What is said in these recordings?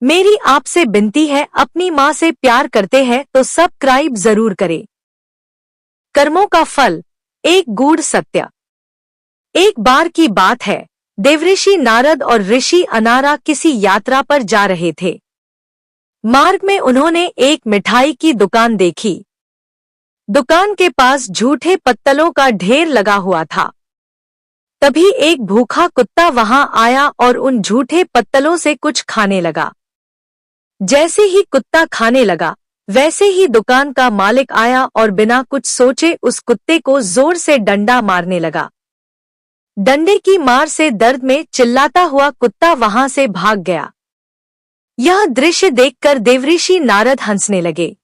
मेरी आपसे विनती है, अपनी माँ से प्यार करते हैं तो सब्सक्राइब जरूर करें। कर्मों का फल, एक गूढ़ सत्य। एक बार की बात है, देवऋषि नारद और ऋषि अनारा किसी यात्रा पर जा रहे थे। मार्ग में उन्होंने एक मिठाई की दुकान देखी। दुकान के पास झूठे पत्तलों का ढेर लगा हुआ था। तभी एक भूखा कुत्ता वहां आया और उन झूठे पत्तलों से कुछ खाने लगा। जैसे ही कुत्ता खाने लगा, वैसे ही दुकान का मालिक आया और बिना कुछ सोचे उस कुत्ते को जोर से डंडा मारने लगा। डंडे की मार से दर्द में चिल्लाता हुआ कुत्ता वहां से भाग गया। यह दृश्य देखकर देवऋषि नारद हंसने लगे।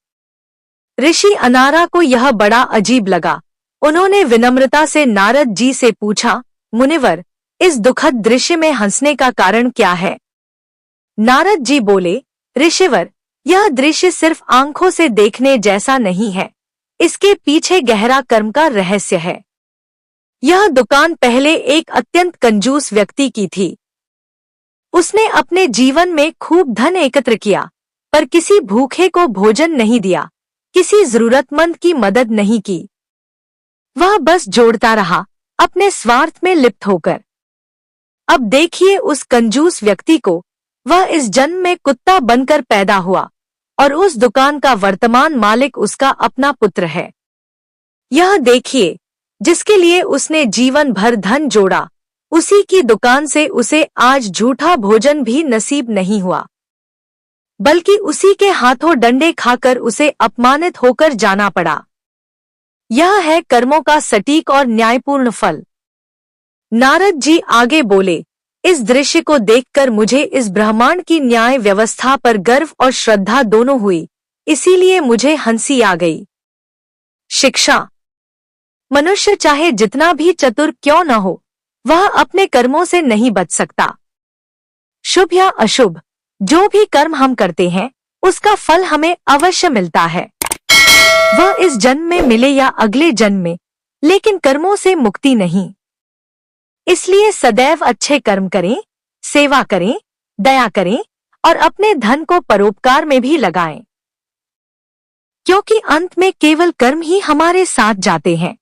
ऋषि अनारा को यह बड़ा अजीब लगा। उन्होंने विनम्रता से नारद जी से पूछा, मुनिवर, इस दुखद दृश्य में हंसने का कारण क्या है? नारद जी बोले, ऋषिवर, यह दृश्य सिर्फ आंखों से देखने जैसा नहीं है। इसके पीछे गहरा कर्म का रहस्य है। यह दुकान पहले एक अत्यंत कंजूस व्यक्ति की थी। उसने अपने जीवन में खूब धन एकत्र किया, पर किसी भूखे को भोजन नहीं दिया, किसी जरूरतमंद की मदद नहीं की। वह बस जोड़ता रहा, अपने स्वार्थ में लिप्त होकर। अब देखिए उस कंजूस व्यक्ति को। वह इस जन्म में कुत्ता बनकर पैदा हुआ और उस दुकान का वर्तमान मालिक उसका अपना पुत्र है। यह देखिए, जिसके लिए उसने जीवन भर धन जोड़ा, उसी की दुकान से उसे आज झूठा भोजन भी नसीब नहीं हुआ, बल्कि उसी के हाथों डंडे खाकर उसे अपमानित होकर जाना पड़ा। यह है कर्मों का सटीक और न्यायपूर्ण फल। नारद जी आगे बोले, इस दृश्य को देखकर मुझे इस ब्रह्मांड की न्याय व्यवस्था पर गर्व और श्रद्धा दोनों हुई, इसीलिए मुझे हंसी आ गई। शिक्षा। मनुष्य चाहे जितना भी चतुर क्यों न हो, वह अपने कर्मों से नहीं बच सकता। शुभ या अशुभ, जो भी कर्म हम करते हैं, उसका फल हमें अवश्य मिलता है। वह इस जन्म में मिले या अगले जन्म में, लेकिन कर्मों से मुक्ति नहीं। इसलिए सदैव अच्छे कर्म करें, सेवा करें, दया करें और अपने धन को परोपकार में भी लगाएं, क्योंकि अंत में केवल कर्म ही हमारे साथ जाते हैं।